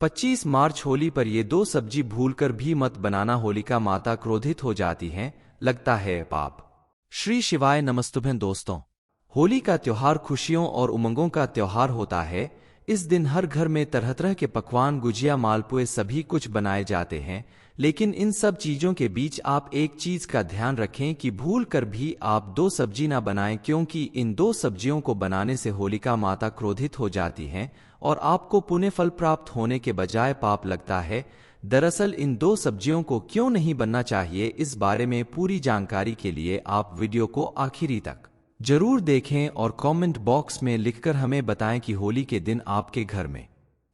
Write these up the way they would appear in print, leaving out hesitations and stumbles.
25 मार्च होली पर ये दो सब्जी भूलकर भी मत बनाना, होलिका माता क्रोधित हो जाती हैं, लगता है पाप। श्री शिवाय नमस्तुभ्यं दोस्तों। होली का त्योहार खुशियों और उमंगों का त्योहार होता है। इस दिन हर घर में तरह तरह के पकवान, गुजिया, मालपुए सभी कुछ बनाए जाते हैं। लेकिन इन सब चीजों के बीच आप एक चीज का ध्यान रखें कि भूल कर भी आप दो सब्जी ना बनाएं, क्योंकि इन दो सब्जियों को बनाने से होलिका माता क्रोधित हो जाती हैं और आपको पुण्य फल प्राप्त होने के बजाय पाप लगता है। दरअसल इन दो सब्जियों को क्यों नहीं बनना चाहिए, इस बारे में पूरी जानकारी के लिए आप वीडियो को आखिरी तक जरूर देखें और कमेंट बॉक्स में लिखकर हमें बताएं कि होली के दिन आपके घर में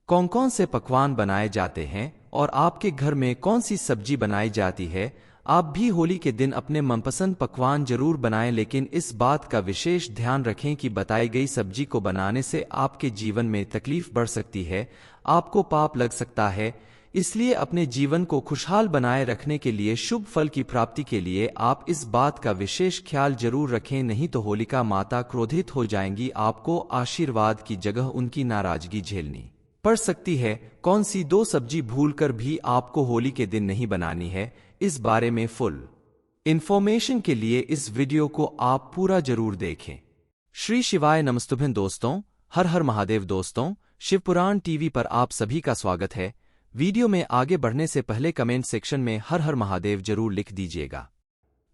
कौन कौन से पकवान बनाए जाते हैं और आपके घर में कौन सी सब्जी बनाई जाती है। आप भी होली के दिन अपने मनपसंद पकवान जरूर बनाएं, लेकिन इस बात का विशेष ध्यान रखें कि बताई गई सब्जी को बनाने से आपके जीवन में तकलीफ बढ़ सकती है, आपको पाप लग सकता है। इसलिए अपने जीवन को खुशहाल बनाए रखने के लिए, शुभ फल की प्राप्ति के लिए आप इस बात का विशेष ख्याल जरूर रखें, नहीं तो होलिका माता क्रोधित हो जाएंगी। आपको आशीर्वाद की जगह उनकी नाराजगी झेलनी पड़ सकती है। कौन सी दो सब्जी भूलकर भी आपको होली के दिन नहीं बनानी है, इस बारे में फुल इंफॉर्मेशन के लिए इस वीडियो को आप पूरा जरूर देखें। श्री शिवाय नमस्तुभ्यं दोस्तों, हर हर महादेव दोस्तों। शिवपुराण टीवी पर आप सभी का स्वागत है। वीडियो में आगे बढ़ने से पहले कमेंट सेक्शन में हर हर महादेव जरूर लिख दीजिएगा।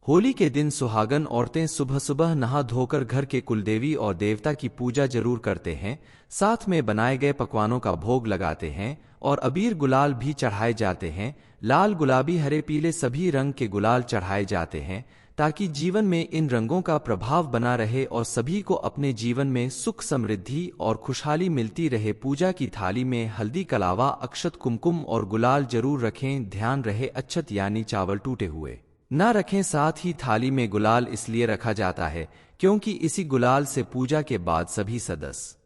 होली के दिन सुहागन औरतें सुबह सुबह नहा धोकर घर के कुलदेवी और देवता की पूजा जरूर करते हैं, साथ में बनाए गए पकवानों का भोग लगाते हैं और अबीर गुलाल भी चढ़ाए जाते हैं। लाल, गुलाबी, हरे, पीले सभी रंग के गुलाल चढ़ाए जाते हैं ताकि जीवन में इन रंगों का प्रभाव बना रहे और सभी को अपने जीवन में सुख, समृद्धि और खुशहाली मिलती रहे। पूजा की थाली में हल्दी, कलावा, अक्षत, कुमकुम और गुलाल जरूर रखें। ध्यान रहे अक्षत यानी चावल टूटे हुए ना रखें। साथ ही थाली में गुलाल इसलिए रखा जाता है क्योंकि इसी गुलाल से पूजा के बाद सभी सदस्य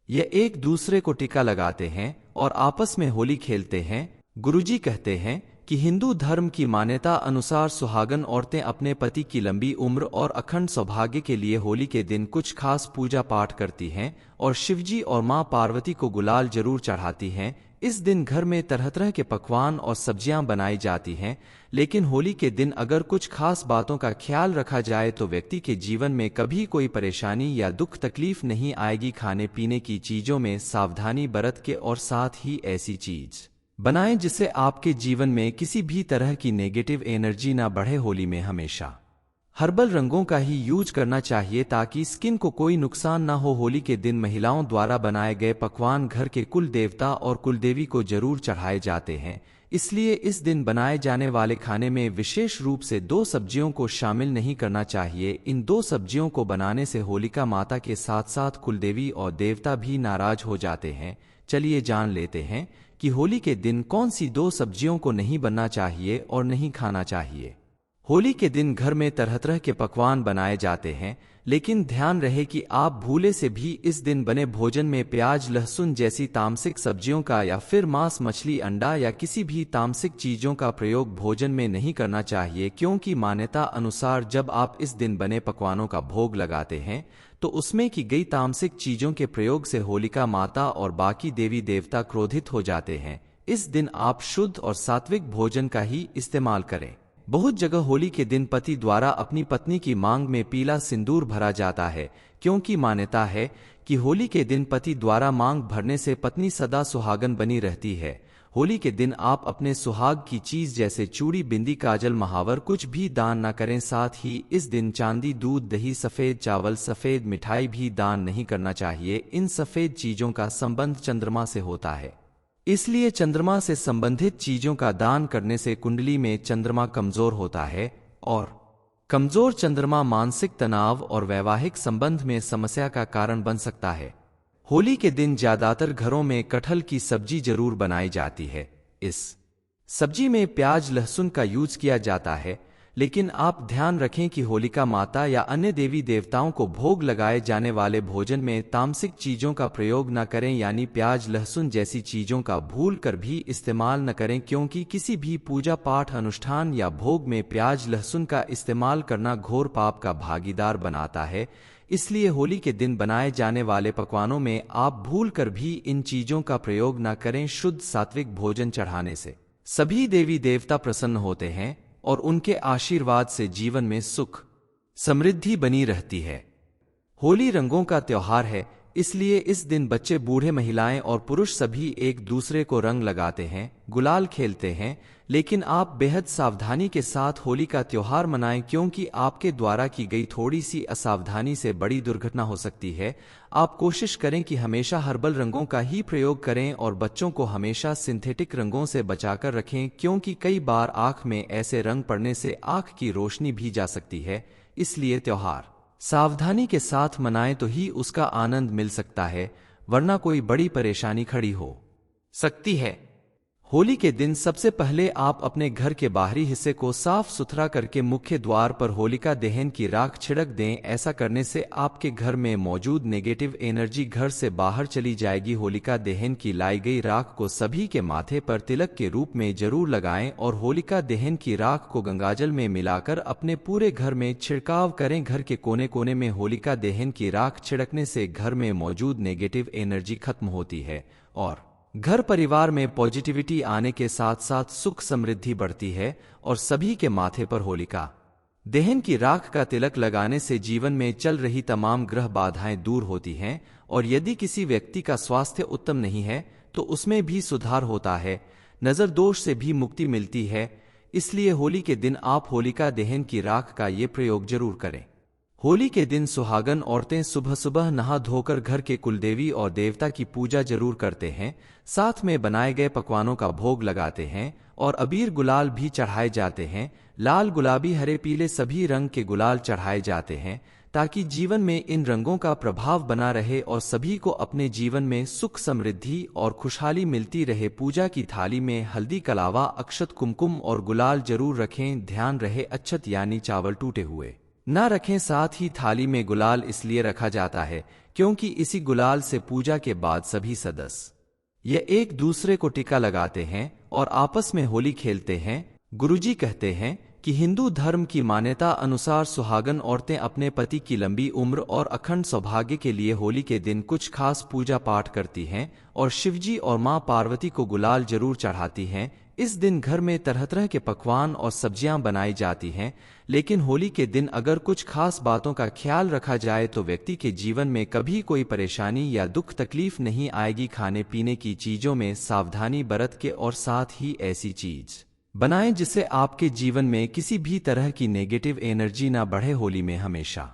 ये एक दूसरे को टीका लगाते हैं और आपस में होली खेलते हैं। गुरुजी कहते हैं कि हिंदू धर्म की मान्यता अनुसार सुहागन औरतें अपने पति की लंबी उम्र और अखंड सौभाग्य के लिए होली के दिन कुछ खास पूजा पाठ करती हैं और शिवजी और मां पार्वती को गुलाल जरूर चढ़ाती हैं। इस दिन घर में तरह तरह के पकवान और सब्जियां बनाई जाती हैं। लेकिन होली के दिन अगर कुछ खास बातों का ख्याल रखा जाए तो व्यक्ति के जीवन में कभी कोई परेशानी या दुख तकलीफ नहीं आएगी। खाने पीने की चीजों में सावधानी बरत के और साथ ही ऐसी चीज बनाएं जिससे आपके जीवन में किसी भी तरह की नेगेटिव एनर्जी ना बढ़े। होली में हमेशा हर्बल रंगों का ही यूज करना चाहिए ताकि स्किन को कोई नुकसान ना हो। होली के दिन महिलाओं द्वारा बनाए गए पकवान घर के कुल देवता और कुलदेवी को जरूर चढ़ाए जाते हैं, इसलिए इस दिन बनाए जाने वाले खाने में विशेष रूप से दो सब्जियों को शामिल नहीं करना चाहिए। इन दो सब्जियों को बनाने से होलिका माता के साथ साथ कुलदेवी और देवता भी नाराज हो जाते हैं। चलिए जान लेते हैं कि होली के दिन कौन सी दो सब्जियों को नहीं बनना चाहिए और नहीं खाना चाहिए। होली के दिन घर में तरह तरह के पकवान बनाए जाते हैं, लेकिन ध्यान रहे कि आप भूले से भी इस दिन बने भोजन में प्याज, लहसुन जैसी तामसिक सब्जियों का या फिर मांस, मछली, अंडा या किसी भी तामसिक चीजों का प्रयोग भोजन में नहीं करना चाहिए, क्योंकि मान्यता अनुसार जब आप इस दिन बने पकवानों का भोग लगाते हैं तो उसमें की गई तामसिक चीजों के प्रयोग से होलिका माता और बाकी देवी देवता क्रोधित हो जाते हैं। इस दिन आप शुद्ध और सात्विक भोजन का ही इस्तेमाल करें। बहुत जगह होली के दिन पति द्वारा अपनी पत्नी की मांग में पीला सिंदूर भरा जाता है, क्योंकि मान्यता है कि होली के दिन पति द्वारा मांग भरने से पत्नी सदा सुहागन बनी रहती है। होली के दिन आप अपने सुहाग की चीज जैसे चूड़ी, बिंदी, काजल, महावर कुछ भी दान न करें। साथ ही इस दिन चांदी, दूध, दही, सफेद चावल, सफेद मिठाई भी दान नहीं करना चाहिए। इन सफेद चीजों का संबंध चंद्रमा से होता है, इसलिए चंद्रमा से संबंधित चीजों का दान करने से कुंडली में चंद्रमा कमजोर होता है और कमजोर चंद्रमा मानसिक तनाव और वैवाहिक संबंध में समस्या का कारण बन सकता है। होली के दिन ज्यादातर घरों में कटहल की सब्जी जरूर बनाई जाती है। इस सब्जी में प्याज, लहसुन का यूज किया जाता है, लेकिन आप ध्यान रखें कि होलिका माता या अन्य देवी देवताओं को भोग लगाए जाने वाले भोजन में तामसिक चीजों का प्रयोग न करें, यानी प्याज, लहसुन जैसी चीजों का भूल कर भी इस्तेमाल न करें, क्योंकि किसी भी पूजा पाठ, अनुष्ठान या भोग में प्याज, लहसुन का इस्तेमाल करना घोर पाप का भागीदार बनाता है। इसलिए होली के दिन बनाए जाने वाले पकवानों में आप भूल कर भी इन चीजों का प्रयोग न करें। शुद्ध सात्विक भोजन चढ़ाने से सभी देवी देवता प्रसन्न होते हैं और उनके आशीर्वाद से जीवन में सुख समृद्धि बनी रहती है। होली रंगों का त्योहार है, इसलिए इस दिन बच्चे, बूढ़े, महिलाएं और पुरुष सभी एक दूसरे को रंग लगाते हैं, गुलाल खेलते हैं। लेकिन आप बेहद सावधानी के साथ होली का त्योहार मनाएं, क्योंकि आपके द्वारा की गई थोड़ी सी असावधानी से बड़ी दुर्घटना हो सकती है। आप कोशिश करें कि हमेशा हर्बल रंगों का ही प्रयोग करें और बच्चों को हमेशा सिंथेटिक रंगों से बचाकर रखें, क्योंकि कई बार आंख में ऐसे रंग पड़ने से आंख की रोशनी भी जा सकती है। इसलिए त्योहार सावधानी के साथ मनाएं तो ही उसका आनंद मिल सकता है, वरना कोई बड़ी परेशानी खड़ी हो सकती है। होली के दिन सबसे पहले आप अपने घर के बाहरी हिस्से को साफ सुथरा करके मुख्य द्वार पर होलिका दहन की राख छिड़क दें। ऐसा करने से आपके घर में मौजूद नेगेटिव एनर्जी घर से बाहर चली जाएगी। होलिका दहन की लाई गई राख को सभी के माथे पर तिलक के रूप में जरूर लगाएं और होलिका दहन की राख को गंगाजल में मिलाकर अपने पूरे घर में छिड़काव करें। घर के कोने कोने में होलिका दहन की राख छिड़कने से घर में मौजूद नेगेटिव एनर्जी खत्म होती है और घर परिवार में पॉजिटिविटी आने के साथ साथ सुख समृद्धि बढ़ती है और सभी के माथे पर होलिका दहन की राख का तिलक लगाने से जीवन में चल रही तमाम ग्रह बाधाएं दूर होती हैं और यदि किसी व्यक्ति का स्वास्थ्य उत्तम नहीं है तो उसमें भी सुधार होता है, नजर दोष से भी मुक्ति मिलती है। इसलिए होली के दिन आप होलिका दहन की राख का ये प्रयोग जरूर करें। होली के दिन सुहागन औरतें सुबह सुबह नहा धोकर घर के कुलदेवी और देवता की पूजा जरूर करते हैं, साथ में बनाए गए पकवानों का भोग लगाते हैं और अबीर गुलाल भी चढ़ाए जाते हैं। लाल, गुलाबी, हरे, पीले सभी रंग के गुलाल चढ़ाए जाते हैं ताकि जीवन में इन रंगों का प्रभाव बना रहे और सभी को अपने जीवन में सुख समृद्धि और खुशहाली मिलती रहे। पूजा की थाली में हल्दी, कलावा, अक्षत, कुमकुम और गुलाल जरूर रखें। ध्यान रहे अक्षत यानी चावल टूटे हुए ना रखें। साथ ही थाली में गुलाल इसलिए रखा जाता है क्योंकि इसी गुलाल से पूजा के बाद सभी सदस्य ये एक दूसरे को टीका लगाते हैं और आपस में होली खेलते हैं। गुरुजी कहते हैं कि हिंदू धर्म की मान्यता अनुसार सुहागन औरतें अपने पति की लंबी उम्र और अखंड सौभाग्य के लिए होली के दिन कुछ खास पूजा पाठ करती हैं और शिवजी और मां पार्वती को गुलाल जरूर चढ़ाती हैं। इस दिन घर में तरह तरह के पकवान और सब्जियां बनाई जाती हैं, लेकिन होली के दिन अगर कुछ खास बातों का ख्याल रखा जाए तो व्यक्ति के जीवन में कभी कोई परेशानी या दुख तकलीफ नहीं आएगी। खाने पीने की चीजों में सावधानी बरत के और साथ ही ऐसी चीज बनाएं जिससे आपके जीवन में किसी भी तरह की नेगेटिव एनर्जी ना बढ़े। होली में हमेशा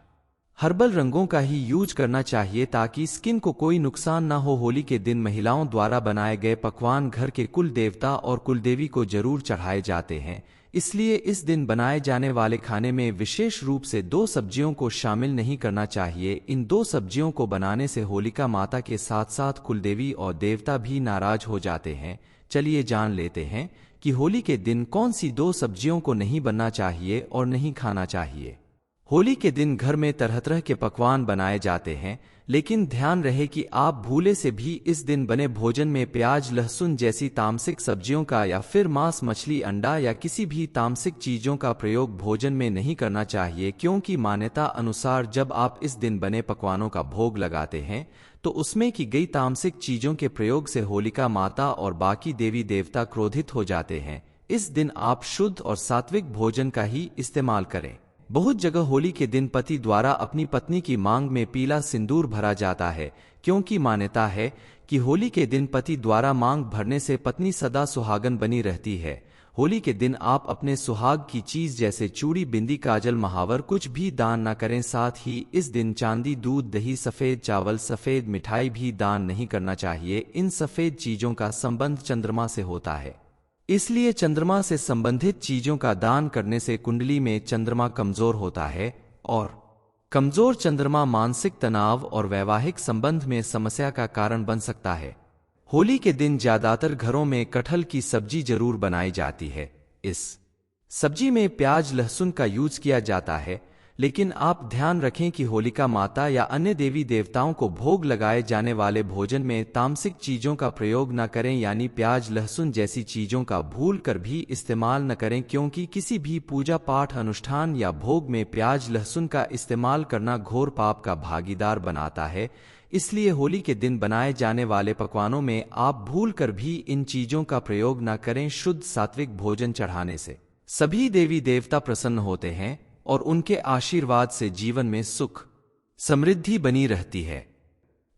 हर्बल रंगों का ही यूज करना चाहिए ताकि स्किन को कोई नुकसान ना हो। होली के दिन महिलाओं द्वारा बनाए गए पकवान घर के कुल देवता और कुलदेवी को जरूर चढ़ाए जाते हैं, इसलिए इस दिन बनाए जाने वाले खाने में विशेष रूप से 2 सब्जियों को शामिल नहीं करना चाहिए। इन 2 सब्जियों को बनाने से होलिका माता के साथ साथ कुलदेवी और देवता भी नाराज हो जाते हैं। चलिए जान लेते हैं कि होली के दिन कौन सी 2 सब्जियों को नहीं बनना चाहिए और नहीं खाना चाहिए। होली के दिन घर में तरह तरह के पकवान बनाए जाते हैं, लेकिन ध्यान रहे कि आप भूले से भी इस दिन बने भोजन में प्याज, लहसुन जैसी तामसिक सब्जियों का या फिर मांस, मछली, अंडा या किसी भी तामसिक चीजों का प्रयोग भोजन में नहीं करना चाहिए, क्योंकि मान्यता अनुसार जब आप इस दिन बने पकवानों का भोग लगाते हैं तो उसमें की गई तामसिक चीजों के प्रयोग से होलिका माता और बाकी देवी देवता क्रोधित हो जाते हैं। इस दिन आप शुद्ध और सात्विक भोजन का ही इस्तेमाल करें। बहुत जगह होली के दिन पति द्वारा अपनी पत्नी की मांग में पीला सिंदूर भरा जाता है, क्योंकि मान्यता है कि होली के दिन पति द्वारा मांग भरने से पत्नी सदा सुहागन बनी रहती है। होली के दिन आप अपने सुहाग की चीज जैसे चूड़ी, बिंदी, काजल, महावर कुछ भी दान न करें। साथ ही इस दिन चांदी, दूध, दही, सफेद चावल, सफेद मिठाई भी दान नहीं करना चाहिए। इन सफेद चीजों का संबंध चंद्रमा से होता है, इसलिए चंद्रमा से संबंधित चीजों का दान करने से कुंडली में चंद्रमा कमजोर होता है और कमजोर चंद्रमा मानसिक तनाव और वैवाहिक संबंध में समस्या का कारण बन सकता है। होली के दिन ज्यादातर घरों में कटहल की सब्जी जरूर बनाई जाती है। इस सब्जी में प्याज, लहसुन का यूज किया जाता है, लेकिन आप ध्यान रखें कि होलिका माता या अन्य देवी देवताओं को भोग लगाए जाने वाले भोजन में तामसिक चीजों का प्रयोग न करें, यानी प्याज लहसुन जैसी चीजों का भूल कर भी इस्तेमाल न करें, क्योंकि किसी भी पूजा पाठ अनुष्ठान या भोग में प्याज लहसुन का इस्तेमाल करना घोर पाप का भागीदार बनाता है। इसलिए होली के दिन बनाए जाने वाले पकवानों में आप भूल कर भी इन चीजों का प्रयोग न करें। शुद्ध सात्विक भोजन चढ़ाने से सभी देवी देवता प्रसन्न होते हैं और उनके आशीर्वाद से जीवन में सुख समृद्धि बनी रहती है।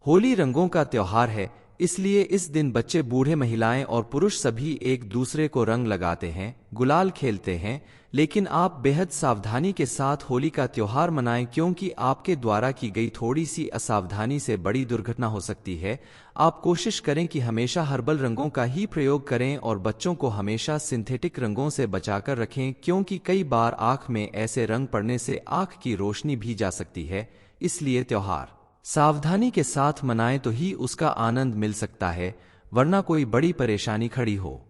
होली रंगों का त्योहार है, इसलिए इस दिन बच्चे बूढ़े महिलाएं और पुरुष सभी एक दूसरे को रंग लगाते हैं, गुलाल खेलते हैं। लेकिन आप बेहद सावधानी के साथ होली का त्योहार मनाएं, क्योंकि आपके द्वारा की गई थोड़ी सी असावधानी से बड़ी दुर्घटना हो सकती है। आप कोशिश करें कि हमेशा हर्बल रंगों का ही प्रयोग करें और बच्चों को हमेशा सिंथेटिक रंगों से बचाकर रखें, क्योंकि कई बार आंख में ऐसे रंग पड़ने से आंख की रोशनी भी जा सकती है। इसलिए त्योहार सावधानी के साथ मनाएं तो ही उसका आनंद मिल सकता है, वरना कोई बड़ी परेशानी खड़ी हो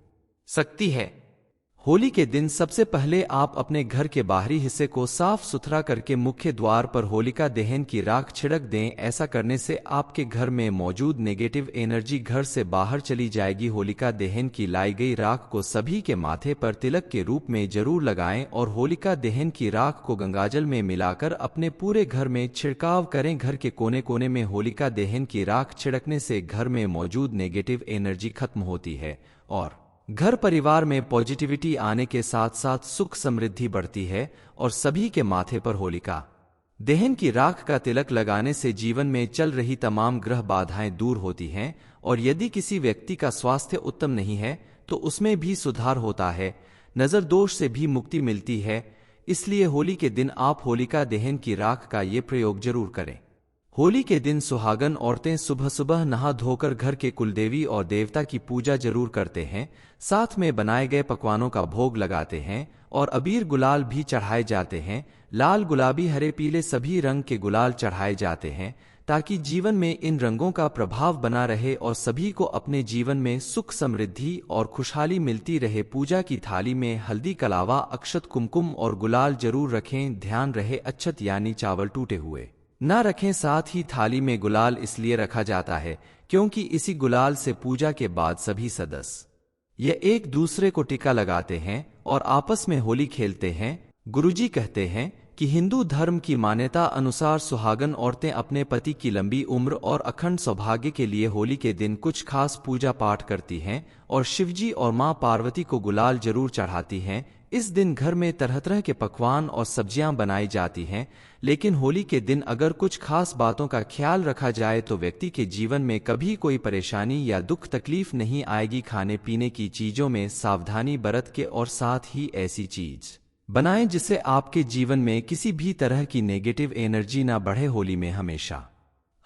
सकती है। होली के दिन सबसे पहले आप अपने घर के बाहरी हिस्से को साफ सुथरा करके मुख्य द्वार पर होलिका दहन की राख छिड़क दें। ऐसा करने से आपके घर में मौजूद नेगेटिव एनर्जी घर से बाहर चली जाएगी। होलिका दहन की लाई गई राख को सभी के माथे पर तिलक के रूप में जरूर लगाएं और होलिका दहन की राख को गंगाजल में मिलाकर अपने पूरे घर में छिड़काव करें। घर के कोने कोने में होलिका दहन की राख छिड़कने से घर में मौजूद नेगेटिव एनर्जी खत्म होती है और घर परिवार में पॉजिटिविटी आने के साथ साथ सुख समृद्धि बढ़ती है और सभी के माथे पर होलिका दहन की राख का तिलक लगाने से जीवन में चल रही तमाम ग्रह बाधाएं दूर होती हैं और यदि किसी व्यक्ति का स्वास्थ्य उत्तम नहीं है तो उसमें भी सुधार होता है, नजर दोष से भी मुक्ति मिलती है। इसलिए होली के दिन आप होलिका दहन की राख का ये प्रयोग जरूर करें। होली के दिन सुहागन औरतें सुबह सुबह नहा धोकर घर के कुलदेवी और देवता की पूजा जरूर करते हैं, साथ में बनाए गए पकवानों का भोग लगाते हैं और अबीर गुलाल भी चढ़ाए जाते हैं। लाल, गुलाबी, हरे, पीले सभी रंग के गुलाल चढ़ाए जाते हैं ताकि जीवन में इन रंगों का प्रभाव बना रहे और सभी को अपने जीवन में सुख समृद्धि और खुशहाली मिलती रहे। पूजा की थाली में हल्दी, कलावा, अक्षत, कुमकुम और गुलाल जरूर रखें। ध्यान रहे अक्षत यानी चावल टूटे हुए न रखें। साथ ही थाली में गुलाल इसलिए रखा जाता है क्योंकि इसी गुलाल से पूजा के बाद सभी सदस्य यह एक दूसरे को टीका लगाते हैं और आपस में होली खेलते हैं। गुरुजी कहते हैं कि हिंदू धर्म की मान्यता अनुसार सुहागन औरतें अपने पति की लंबी उम्र और अखंड सौभाग्य के लिए होली के दिन कुछ खास पूजा पाठ करती हैं और शिवजी और मां पार्वती को गुलाल जरूर चढ़ाती हैं। इस दिन घर में तरह तरह के पकवान और सब्जियां बनाई जाती हैं, लेकिन होली के दिन अगर कुछ खास बातों का ख्याल रखा जाए तो व्यक्ति के जीवन में कभी कोई परेशानी या दुख तकलीफ नहीं आएगी। खाने पीने की चीजों में सावधानी बरत के और साथ ही ऐसी चीज बनाएं जिससे आपके जीवन में किसी भी तरह की नेगेटिव एनर्जी ना बढ़े। होली में हमेशा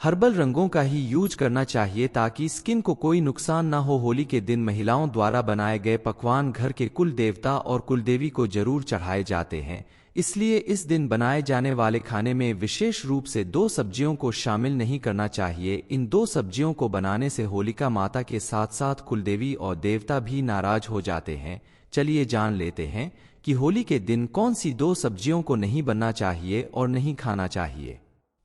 हर्बल रंगों का ही यूज करना चाहिए ताकि स्किन को कोई नुकसान ना हो। होली के दिन महिलाओं द्वारा बनाए गए पकवान घर के कुल देवता और कुलदेवी को जरूर चढ़ाए जाते हैं, इसलिए इस दिन बनाए जाने वाले खाने में विशेष रूप से 2 सब्जियों को शामिल नहीं करना चाहिए। इन 2 सब्जियों को बनाने से होलिका माता के साथ साथ कुलदेवी और देवता भी नाराज हो जाते हैं। चलिए जान लेते हैं कि होली के दिन कौन सी 2 सब्जियों को नहीं बनना चाहिए और नहीं खाना चाहिए।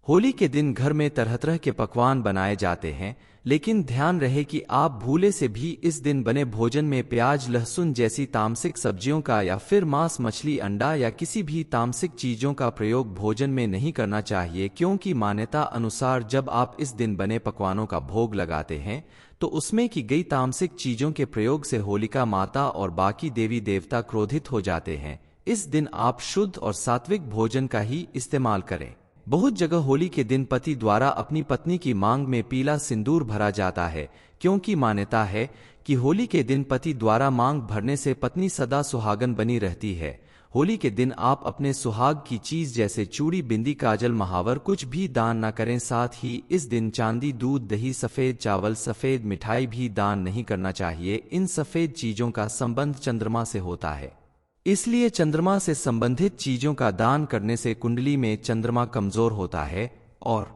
होली के दिन घर में तरह तरह के पकवान बनाए जाते हैं, लेकिन ध्यान रहे कि आप भूले से भी इस दिन बने भोजन में प्याज लहसुन जैसी तामसिक सब्जियों का या फिर मांस मछली अंडा या किसी भी तामसिक चीजों का प्रयोग भोजन में नहीं करना चाहिए, क्योंकि मान्यता अनुसार जब आप इस दिन बने पकवानों का भोग लगाते हैं तो उसमें की गई तामसिक चीजों के प्रयोग से होलिका माता और बाकी देवी देवता क्रोधित हो जाते हैं। इस दिन आप शुद्ध और सात्विक भोजन का ही इस्तेमाल करें। बहुत जगह होली के दिन पति द्वारा अपनी पत्नी की मांग में पीला सिंदूर भरा जाता है, क्योंकि मान्यता है कि होली के दिन पति द्वारा मांग भरने से पत्नी सदा सुहागन बनी रहती है। होली के दिन आप अपने सुहाग की चीज जैसे चूड़ी, बिंदी, काजल, महावर कुछ भी दान न करें। साथ ही इस दिन चांदी, दूध, दही, सफेद चावल, सफेद मिठाई भी दान नहीं करना चाहिए। इन सफेद चीजों का संबंध चंद्रमा से होता है, इसलिए चंद्रमा से संबंधित चीजों का दान करने से कुंडली में चंद्रमा कमजोर होता है और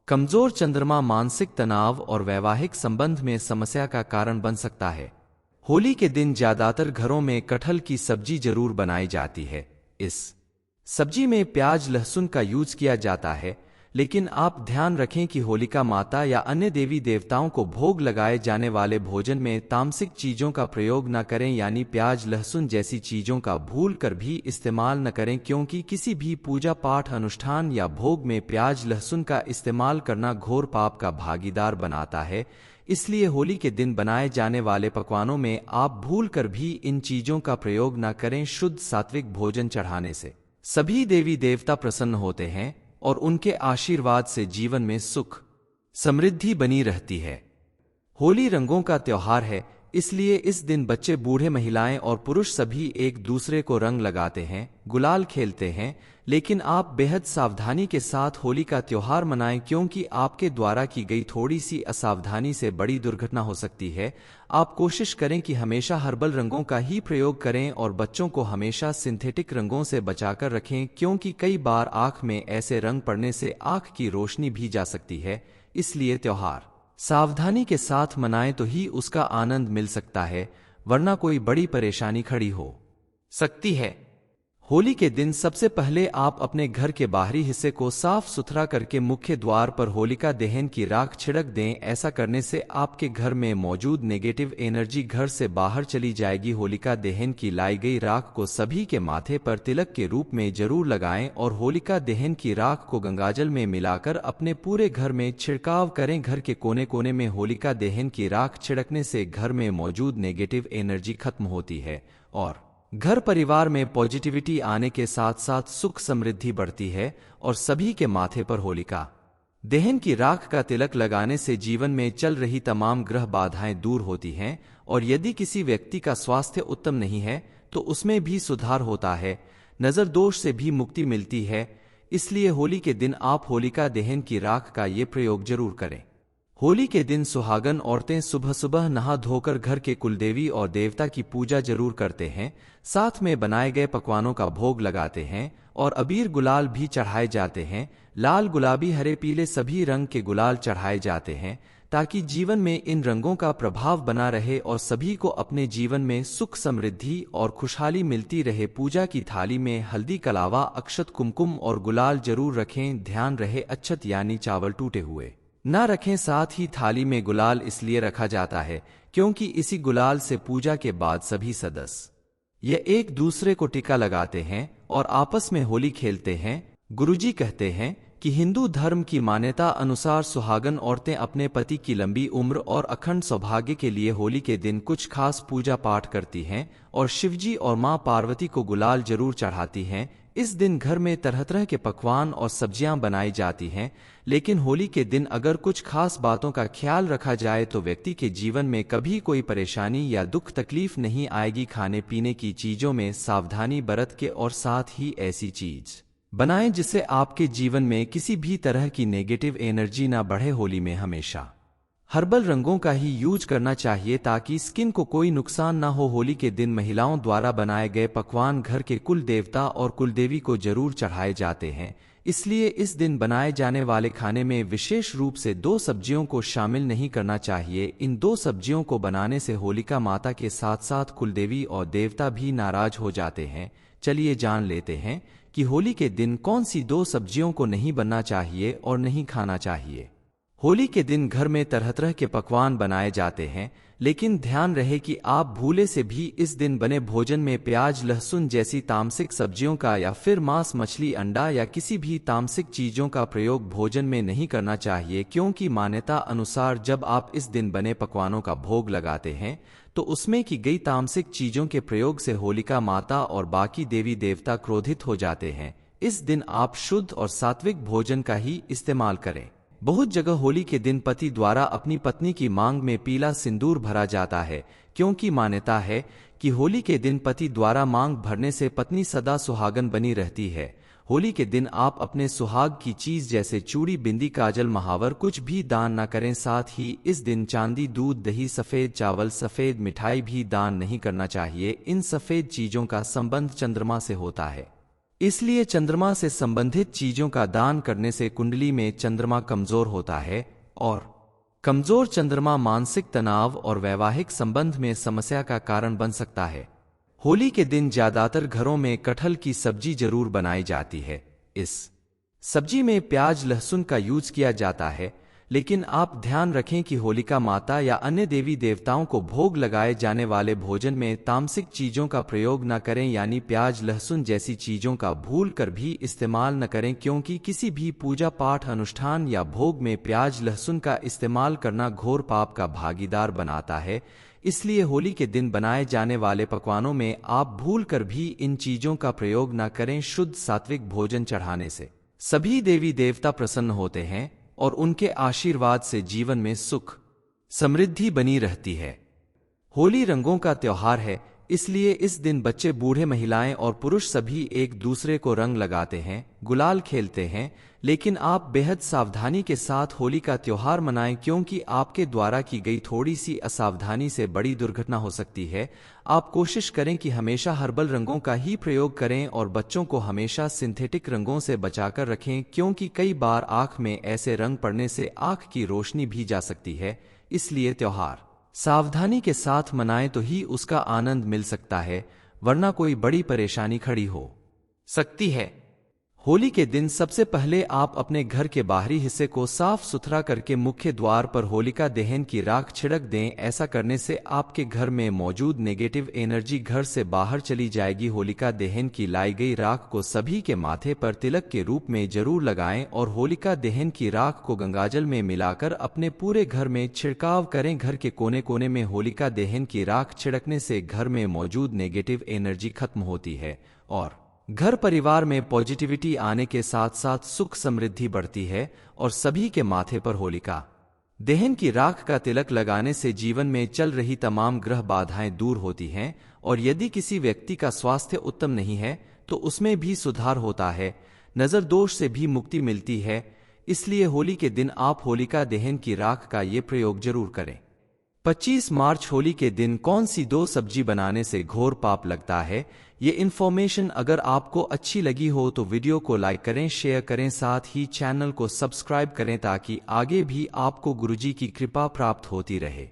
कमजोर चंद्रमा मानसिक तनाव और वैवाहिक संबंध में समस्या का कारण बन सकता है। होली के दिन ज्यादातर घरों में कटहल की सब्जी जरूर बनाई जाती है। इस सब्जी में प्याज लहसुन का यूज किया जाता है, लेकिन आप ध्यान रखें कि होलिका माता या अन्य देवी देवताओं को भोग लगाए जाने वाले भोजन में तामसिक चीजों का प्रयोग न करें, यानी प्याज लहसुन जैसी चीजों का भूल कर भी इस्तेमाल न करें, क्योंकि किसी भी पूजा पाठ अनुष्ठान या भोग में प्याज लहसुन का इस्तेमाल करना घोर पाप का भागीदार बनाता है। इसलिए होली के दिन बनाए जाने वाले पकवानों में आप भूल कर भी इन चीजों का प्रयोग न करें। शुद्ध सात्विक भोजन चढ़ाने से सभी देवी देवता प्रसन्न होते हैं और उनके आशीर्वाद से जीवन में सुख समृद्धि बनी रहती है। होली रंगों का त्योहार है, इसलिए इस दिन बच्चे बूढ़े महिलाएं और पुरुष सभी एक दूसरे को रंग लगाते हैं, गुलाल खेलते हैं। लेकिन आप बेहद सावधानी के साथ होली का त्योहार मनाएं, क्योंकि आपके द्वारा की गई थोड़ी सी असावधानी से बड़ी दुर्घटना हो सकती है। आप कोशिश करें कि हमेशा हर्बल रंगों का ही प्रयोग करें और बच्चों को हमेशा सिंथेटिक रंगों से बचाकर रखें, क्योंकि कई बार आंख में ऐसे रंग पड़ने से आंख की रोशनी भी जा सकती है। इसलिए त्योहार सावधानी के साथ मनाएं तो ही उसका आनंद मिल सकता है, वरना कोई बड़ी परेशानी खड़ी हो सकती है। होली के दिन सबसे पहले आप अपने घर के बाहरी हिस्से को साफ सुथरा करके मुख्य द्वार पर होलिका दहन की राख छिड़क दें। ऐसा करने से आपके घर में मौजूद नेगेटिव एनर्जी घर से बाहर चली जाएगी। होलिका दहन की लाई गई राख को सभी के माथे पर तिलक के रूप में जरूर लगाएं और होलिका दहन की राख को गंगाजल में मिलाकर अपने पूरे घर में छिड़काव करें। घर के कोने कोने में होलिका दहन की राख छिड़कने से घर में मौजूद नेगेटिव एनर्जी खत्म होती है और घर परिवार में पॉजिटिविटी आने के साथ साथ सुख समृद्धि बढ़ती है और सभी के माथे पर होलिका दहन की राख का तिलक लगाने से जीवन में चल रही तमाम ग्रह बाधाएं दूर होती हैं और यदि किसी व्यक्ति का स्वास्थ्य उत्तम नहीं है तो उसमें भी सुधार होता है, नजर दोष से भी मुक्ति मिलती है। इसलिए होली के दिन आप होलिका दहन की राख का ये प्रयोग जरूर करें। होली के दिन सुहागन औरतें सुबह सुबह नहा धोकर घर के कुलदेवी और देवता की पूजा जरूर करते हैं, साथ में बनाए गए पकवानों का भोग लगाते हैं और अबीर गुलाल भी चढ़ाए जाते हैं। लाल, गुलाबी, हरे, पीले सभी रंग के गुलाल चढ़ाए जाते हैं ताकि जीवन में इन रंगों का प्रभाव बना रहे और सभी को अपने जीवन में सुख समृद्धि और खुशहाली मिलती रहे। पूजा की थाली में हल्दी, कलावा, अक्षत, कुमकुम और गुलाल जरूर रखें। ध्यान रहे अक्षत यानी चावल टूटे हुए ना रखें। साथ ही थाली में गुलाल इसलिए रखा जाता है क्योंकि इसी गुलाल से पूजा के बाद सभी सदस्य ये एक दूसरे को टीका लगाते हैं और आपस में होली खेलते हैं। गुरुजी कहते हैं कि हिंदू धर्म की मान्यता अनुसार सुहागन औरतें अपने पति की लंबी उम्र और अखंड सौभाग्य के लिए होली के दिन कुछ खास पूजा पाठ करती हैं और शिवजी और मां पार्वती को गुलाल जरूर चढ़ाती हैं। इस दिन घर में तरह तरह के पकवान और सब्जियां बनाई जाती हैं, लेकिन होली के दिन अगर कुछ खास बातों का ख्याल रखा जाए तो व्यक्ति के जीवन में कभी कोई परेशानी या दुख तकलीफ नहीं आएगी। खाने पीने की चीजों में सावधानी बरत के और साथ ही ऐसी चीज बनाएं जिससे आपके जीवन में किसी भी तरह की नेगेटिव एनर्जी ना बढ़े। होली में हमेशा हर्बल रंगों का ही यूज करना चाहिए ताकि स्किन को कोई नुकसान ना हो। होली के दिन महिलाओं द्वारा बनाए गए पकवान घर के कुल देवता और कुलदेवी को जरूर चढ़ाए जाते हैं, इसलिए इस दिन बनाए जाने वाले खाने में विशेष रूप से 2 सब्जियों को शामिल नहीं करना चाहिए। इन 2 सब्जियों को बनाने से होलिका माता के साथ साथ कुलदेवी और देवता भी नाराज हो जाते हैं। चलिए जान लेते हैं कि होली के दिन कौन सी 2 सब्जियों को नहीं बनना चाहिए और नहीं खाना चाहिए। होली के दिन घर में तरह तरह के पकवान बनाए जाते हैं, लेकिन ध्यान रहे कि आप भूले से भी इस दिन बने भोजन में प्याज लहसुन जैसी तामसिक सब्जियों का या फिर मांस मछली अंडा या किसी भी तामसिक चीजों का प्रयोग भोजन में नहीं करना चाहिए, क्योंकि मान्यता अनुसार जब आप इस दिन बने पकवानों का भोग लगाते हैं तो उसमें की गई तामसिक चीजों के प्रयोग से होलिका माता और बाकी देवी देवता क्रोधित हो जाते हैं। इस दिन आप शुद्ध और सात्विक भोजन का ही इस्तेमाल करें। बहुत जगह होली के दिन पति द्वारा अपनी पत्नी की मांग में पीला सिंदूर भरा जाता है, क्योंकि मान्यता है कि होली के दिन पति द्वारा मांग भरने से पत्नी सदा सुहागन बनी रहती है। होली के दिन आप अपने सुहाग की चीज जैसे चूड़ी, बिंदी, काजल, महावर कुछ भी दान न करें। साथ ही इस दिन चांदी, दूध, दही, सफेद चावल, सफेद मिठाई भी दान नहीं करना चाहिए। इन सफेद चीजों का संबंध चंद्रमा से होता है, इसलिए चंद्रमा से संबंधित चीजों का दान करने से कुंडली में चंद्रमा कमजोर होता है और कमजोर चंद्रमा मानसिक तनाव और वैवाहिक संबंध में समस्या का कारण बन सकता है। होली के दिन ज्यादातर घरों में कटहल की सब्जी जरूर बनाई जाती है। इस सब्जी में प्याज लहसुन का यूज किया जाता है, लेकिन आप ध्यान रखें कि होलिका माता या अन्य देवी देवताओं को भोग लगाए जाने वाले भोजन में तामसिक चीजों का प्रयोग न करें, यानी प्याज लहसुन जैसी चीजों का भूल कर भी इस्तेमाल न करें, क्योंकि किसी भी पूजा पाठ अनुष्ठान या भोग में प्याज लहसुन का इस्तेमाल करना घोर पाप का भागीदार बनाता है। इसलिए होली के दिन बनाए जाने वाले पकवानों में आप भूल कर भी इन चीजों का प्रयोग न करें। शुद्ध सात्विक भोजन चढ़ाने से सभी देवी देवता प्रसन्न होते हैं और उनके आशीर्वाद से जीवन में सुख समृद्धि बनी रहती है। होली रंगों का त्योहार है, इसलिए इस दिन बच्चे बूढ़े महिलाएं और पुरुष सभी एक दूसरे को रंग लगाते हैं, गुलाल खेलते हैं। लेकिन आप बेहद सावधानी के साथ होली का त्योहार मनाएं, क्योंकि आपके द्वारा की गई थोड़ी सी असावधानी से बड़ी दुर्घटना हो सकती है। आप कोशिश करें कि हमेशा हर्बल रंगों का ही प्रयोग करें और बच्चों को हमेशा सिंथेटिक रंगों से बचाकर रखें, क्योंकि कई बार आंख में ऐसे रंग पड़ने से आंख की रोशनी भी जा सकती है। इसलिए त्योहार सावधानी के साथ मनाएं तो ही उसका आनंद मिल सकता है, वरना कोई बड़ी परेशानी खड़ी हो सकती है। होली के दिन सबसे पहले आप अपने घर के बाहरी हिस्से को साफ सुथरा करके मुख्य द्वार पर होलिका दहन की राख छिड़क दें। ऐसा करने से आपके घर में मौजूद नेगेटिव एनर्जी घर से बाहर चली जाएगी। होलिका दहन की लाई गई राख को सभी के माथे पर तिलक के रूप में जरूर लगाएं और होलिका दहन की राख को गंगाजल में मिलाकर अपने पूरे घर में छिड़काव करें। घर के कोने कोने में होलिका दहन की राख छिड़कने से घर में मौजूद नेगेटिव एनर्जी खत्म होती है और घर परिवार में पॉजिटिविटी आने के साथ साथ सुख समृद्धि बढ़ती है और सभी के माथे पर होलिका दहन की राख का तिलक लगाने से जीवन में चल रही तमाम ग्रह बाधाएं दूर होती हैं और यदि किसी व्यक्ति का स्वास्थ्य उत्तम नहीं है तो उसमें भी सुधार होता है, नजर दोष से भी मुक्ति मिलती है। इसलिए होली के दिन आप होलिका दहन की राख का ये प्रयोग जरूर करें। 25 मार्च होली के दिन कौन सी दो सब्जी बनाने से घोर पाप लगता है, ये इन्फॉर्मेशन अगर आपको अच्छी लगी हो तो वीडियो को लाइक करें, शेयर करें, साथ ही चैनल को सब्सक्राइब करें ताकि आगे भी आपको गुरुजी की कृपा प्राप्त होती रहे।